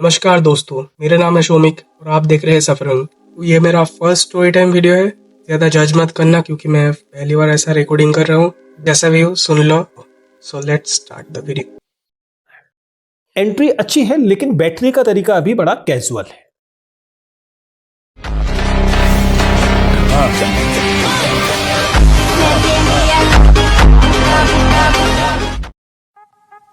नमस्कार दोस्तों, मेरा नाम है शोमिक और आप देख रहे हैं सफरंग। तो ये मेरा फर्स्ट स्टोरी टाइम वीडियो है। ज़्यादा जज मत करना क्योंकि मैं पहली बार ऐसा रिकॉर्डिंग कर रहा हूँ। जैसा भी हो सुन लो। So let's start the video. Entry अच्छी है लेकिन बैठने का तरीका अभी बड़ा कैजुअल है।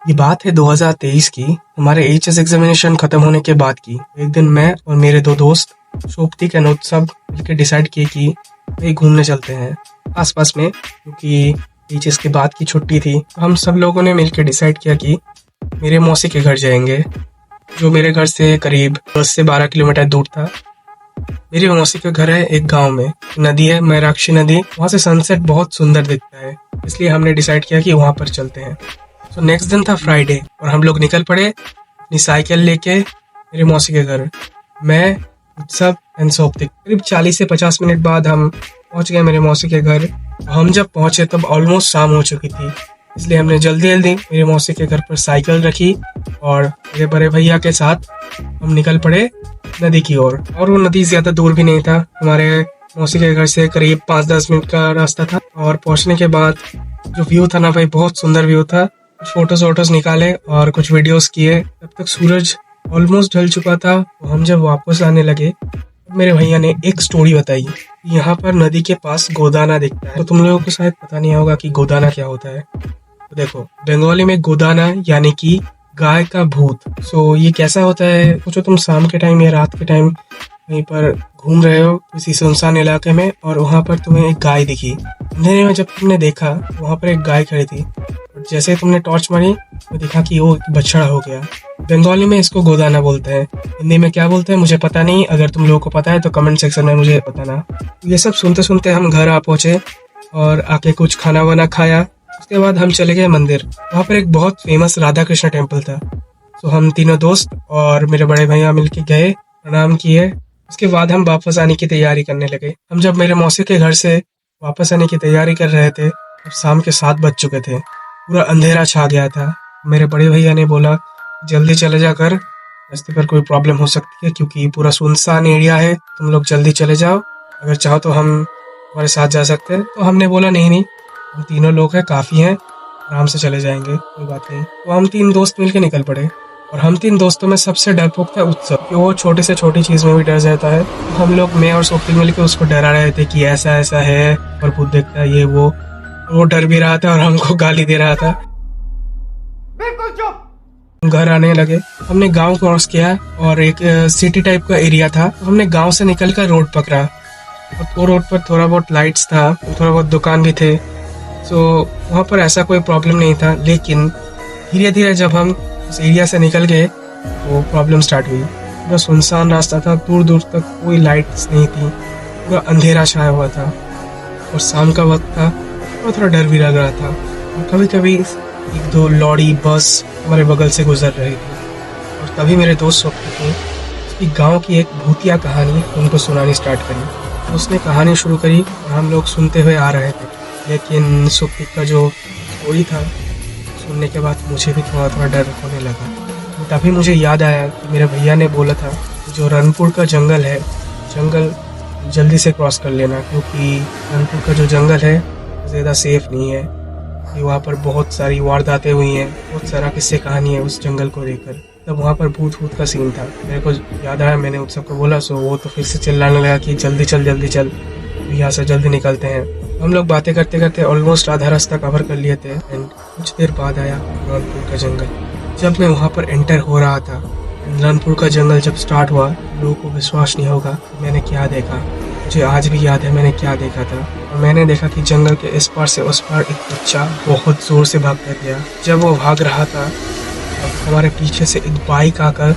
ये बात है 2023 की। हमारे एचएस एग्जामिनेशन खत्म होने के बाद की। एक दिन मैं और मेरे दो दोस्त शोभतिक और सब मिलकर डिसाइड किए कि कहीं घूमने चलते हैं आसपास में, क्योंकि एचएस के बाद की छुट्टी थी। हम सब लोगों ने मिलकर डिसाइड किया कि मेरे मौसी के घर जाएंगे, जो मेरे घर से करीब 10 से 12 किलोमीटर दूर था। मेरी मौसी का घर है एक गांव में, नदी है मैराक्षी नदी। वहाँ से सनसेट बहुत सुंदर दिखता है, इसलिए हमने डिसाइड किया कि वहाँ पर चलते हैं। तो नेक्स्ट दिन था फ्राइडे और हम लोग निकल पड़े अपनी साइकिल लेके मेरे मौसी के घर। मैं, उत्सव एंड शोभतिक। करीब 40 से 50 मिनट बाद हम पहुंच गए मेरे मौसी के घर। हम जब पहुंचे तब ऑलमोस्ट शाम हो चुकी थी, इसलिए हमने जल्दी जल्दी मेरे मौसी के घर पर साइकिल रखी और मेरे बड़े भैया के साथ हम निकल पड़े नदी की ओर। और वो नदी ज्यादा दूर भी नहीं था, हमारे मौसी के घर से करीब 5-10 मिनट का रास्ता था। और पहुंचने के बाद जो व्यू था ना भाई, बहुत सुंदर व्यू था। कुछ फोटोज निकाले और कुछ वीडियोस किए। तब तक सूरज ऑलमोस्ट ढल चुका था। तो हम जब वापस आने लगे तो मेरे भैया ने एक स्टोरी बताई। यहाँ पर नदी के पास गोदाना दिखता है। तो तुम लोगों को शायद पता नहीं होगा कि गोदाना क्या होता है। तो देखो, बंगाली में गोदाना यानी कि गाय का भूत। सो ये कैसा होता है, सोचो तुम शाम के टाइम या रात के टाइम कहीं पर घूम रहे हो किसी सुनसान इलाके में और वहां पर तुम्हें एक गाय दिखी। अंधेरे में जब तुमने देखा वहां पर एक गाय खड़ी थी और जैसे ही तुमने टॉर्च मारी तो देखा कि वो बछड़ा हो गया। बंगाली में इसको गोदाना बोलते हैं। हिंदी में क्या बोलते हैं मुझे पता नहीं। अगर तुम लोगों को पता है तो कमेंट सेक्शन में मुझे बताना। ये सब सुनते सुनते हम घर आ पहुंचे और आके कुछ खाना वाना खाया। उसके बाद हम चले गए मंदिर। वहाँ पर एक बहुत फेमस राधा कृष्ण टेम्पल था। तो हम तीनों दोस्त और मेरे बड़े भैया मिलके गए, प्रणाम किए। उसके बाद हम वापस आने की तैयारी करने लगे। हम जब मेरे मौसी के घर से वापस आने की तैयारी कर रहे थे तब शाम के 7 बज चुके थे। पूरा अंधेरा छा गया था। मेरे बड़े भैया ने बोला जल्दी चले जा कर, रास्ते पर कोई प्रॉब्लम हो सकती है क्योंकि पूरा सुनसान एरिया है। तुम लोग जल्दी चले जाओ, अगर चाहो तो हम हमारे साथ जा सकते हैं। तो हमने बोला नहीं, हम तीनों लोग हैं, काफ़ी हैं, आराम से चले जाएंगे, कोई बात नहीं। तो हम 3 दोस्त मिलकर निकल पड़े और हम 3 दोस्तों में सबसे डरपोक था उत्सव, कि वो छोटे से छोटी चीज़ में भी डर जाता है। तो हम लोग, मैं और शोभतिक मिलकर उसको डरा रहे थे कि ऐसा ऐसा है और भूत देखता है ये वो डर भी रहा था और हमको गाली दे रहा था। बिल्कुल चुप। हम घर आने लगे। हमने गांव क्रॉस किया और एक सिटी टाइप का एरिया था। तो हमने गांव से निकलकर रोड पकड़ा और वो रोड पर थोड़ा बहुत लाइट्स था, थोड़ा बहुत दुकान भी थे। सो वहाँ पर ऐसा कोई प्रॉब्लम नहीं था। लेकिन धीरे धीरे जब हम उस एरिया से निकल गए तो प्रॉब्लम स्टार्ट हुई। पूरा सुनसान रास्ता था, दूर दूर तक कोई लाइट्स नहीं थी, पूरा अंधेरा छाया हुआ था और शाम का वक्त था। थोड़ा डर भी लग रहा था और कभी कभी 1-2 लॉरी बस हमारे बगल से गुजर रही थी। और तभी मेरे दोस्त शोभतिक ने उसकी गाँव की एक भूतिया कहानी उनको सुनानी स्टार्ट करी। तो उसने कहानी शुरू करी और हम लोग सुनते हुए आ रहे थे। लेकिन शोभतिक का जो स्टोरी था सुनने के बाद मुझे भी थोड़ा थोड़ा डर होने लगा। तभी मुझे याद आया कि मेरे भैया ने बोला था जो रनपुर का जंगल है, जंगल जल्दी से क्रॉस कर लेना, क्योंकि रनपुर का जो जंगल है ज़्यादा सेफ नहीं है। कि वहाँ पर बहुत सारी वारदातें हुई हैं, बहुत सारा किस्से कहानी है उस जंगल को लेकर। तब वहाँ पर भूत का सीन था। मेरे को याद आया, मैंने उत्सव को बोला। सो वो तो फिर से चिल्लाने लगा कि जल्दी चल, यहाँ से जल्दी निकलते हैं। हम लोग बातें करते करते ऑलमोस्ट आधा रास्ता कवर कर लिए थे एंड कुछ देर बाद आया रनपुर का जंगल। जब मैं वहाँ पर एंटर हो रहा था, रनपुर का जंगल जब स्टार्ट हुआ, लोगों को विश्वास नहीं होगा मैंने क्या देखा। मुझे आज भी याद है मैंने क्या देखा था। और मैंने देखा कि जंगल के इस पार से उस पार एक बच्चा बहुत जोर से भागता गया। जब वो भाग रहा था तब हमारे पीछे से एक बाइक आकर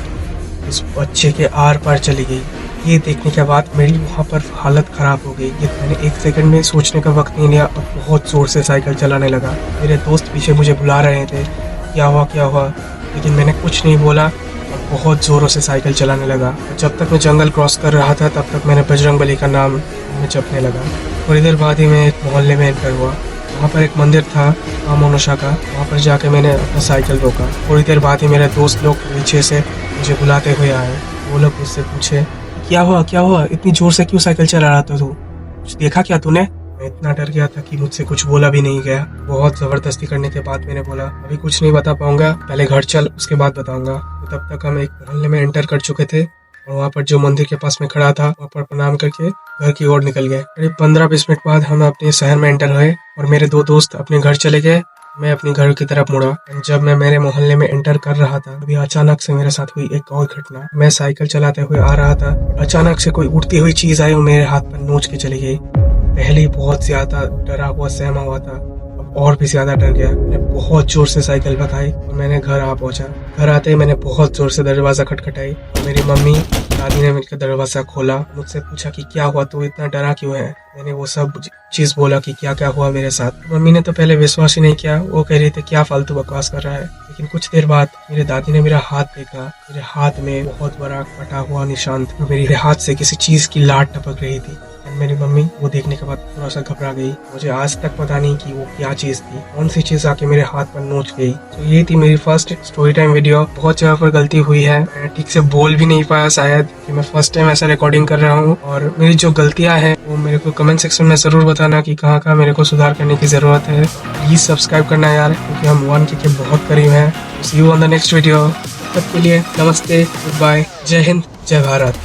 उस बच्चे के आर पार चली गई। ये देखने के बाद मेरी वहाँ पर हालत ख़राब हो गई। ये मैंने 1 सेकंड में सोचने का वक्त नहीं लिया और बहुत ज़ोर से साइकिल चलाने लगा। मेरे दोस्त पीछे मुझे बुला रहे थे क्या हुआ, लेकिन मैंने कुछ नहीं बोला और बहुत ज़ोरों से साइकिल चलाने लगा। जब तक मैं जंगल क्रॉस कर रहा था तब तक मैंने बजरंगबली का नाम में जपने लगा। थोड़ी देर बाद ही मैं एक मोहल्ले में एंटर हुआ वहाँ पर एक मंदिर था माँ मनोषा का। वहाँ पर जाके मैंने अपना साइकिल रोका। थोड़ी देर बाद ही मेरे दोस्त लोग पीछे से मुझे बुलाते हुए आए। वो लोग मुझसे पूछे क्या हुआ, इतनी जोर से क्यों साइकिल चला रहा था तू? कुछ देखा क्या तूने? मैं इतना डर गया था कि मुझसे कुछ बोला भी नहीं गया। बहुत जबरदस्ती करने के बाद मैंने बोला अभी कुछ नहीं बता पाऊंगा, पहले घर चल उसके बाद बताऊंगा। तो तब तक हम एक मोहल्ले में एंटर कर चुके थे और वहाँ पर जो मंदिर के पास में खड़ा था वहाँ पर प्रणाम करके घर की ओर निकल गए। करीब 15-20 मिनट बाद हम अपने शहर में एंटर हुए और मेरे दो दोस्त अपने घर चले गए। मैं अपने घर की तरफ मुड़ा। जब मैं मेरे मोहल्ले में एंटर कर रहा था तभी अचानक से मेरे साथ हुई एक और घटना। मैं साइकिल चलाते हुए आ रहा था, अचानक से कोई उड़ती हुई चीज आई और मेरे हाथ पर नोच के चली गई। पहले ही बहुत ज्यादा डरा हुआ सहमा हुआ था, अब और भी ज्यादा डर गया। मैंने बहुत जोर से साइकिल भगाई और मैंने घर आ पहुंचा। घर आते ही मैंने बहुत जोर से दरवाजा खटखटाई और मेरी मम्मी दादी ने मिलकर दरवाजा खोला। मुझसे पूछा कि क्या हुआ, तू इतना डरा क्यों है? मैंने वो सब चीज बोला कि क्या क्या हुआ मेरे साथ। मम्मी ने तो पहले विश्वास ही नहीं किया, वो कह रही थी क्या फालतू बकवास कर रहा है। लेकिन कुछ देर बाद मेरे दादी ने मेरा हाथ देखा। मेरे हाथ में बहुत बड़ा कटा हुआ निशान था। मेरे हाथ से किसी चीज की लाट टपक रही थी। मेरी मम्मी वो देखने के बाद थोड़ा सा घबरा गई। मुझे आज तक पता नहीं कि वो क्या चीज थी, कौन सी चीज आके मेरे हाथ पर नोच गई। तो ये थी मेरी फर्स्ट स्टोरी टाइम वीडियो। बहुत जगह पर गलती हुई है, मैं ठीक से बोल भी नहीं पाया शायद कि मैं फर्स्ट टाइम ऐसा रिकॉर्डिंग कर रहा हूँ। और मेरी जो गलतियां हैं वो मेरे को कमेंट सेक्शन में जरूर बताना कि कहाँ कहाँ मेरे को सुधार करने की जरूरत है। प्लीज सब्सक्राइब करना यार, क्योंकि हम 1K के बहुत करीब हैं। See you on the next video. तब के लिए नमस्ते, गुड बाय, जय हिंद, जय भारत।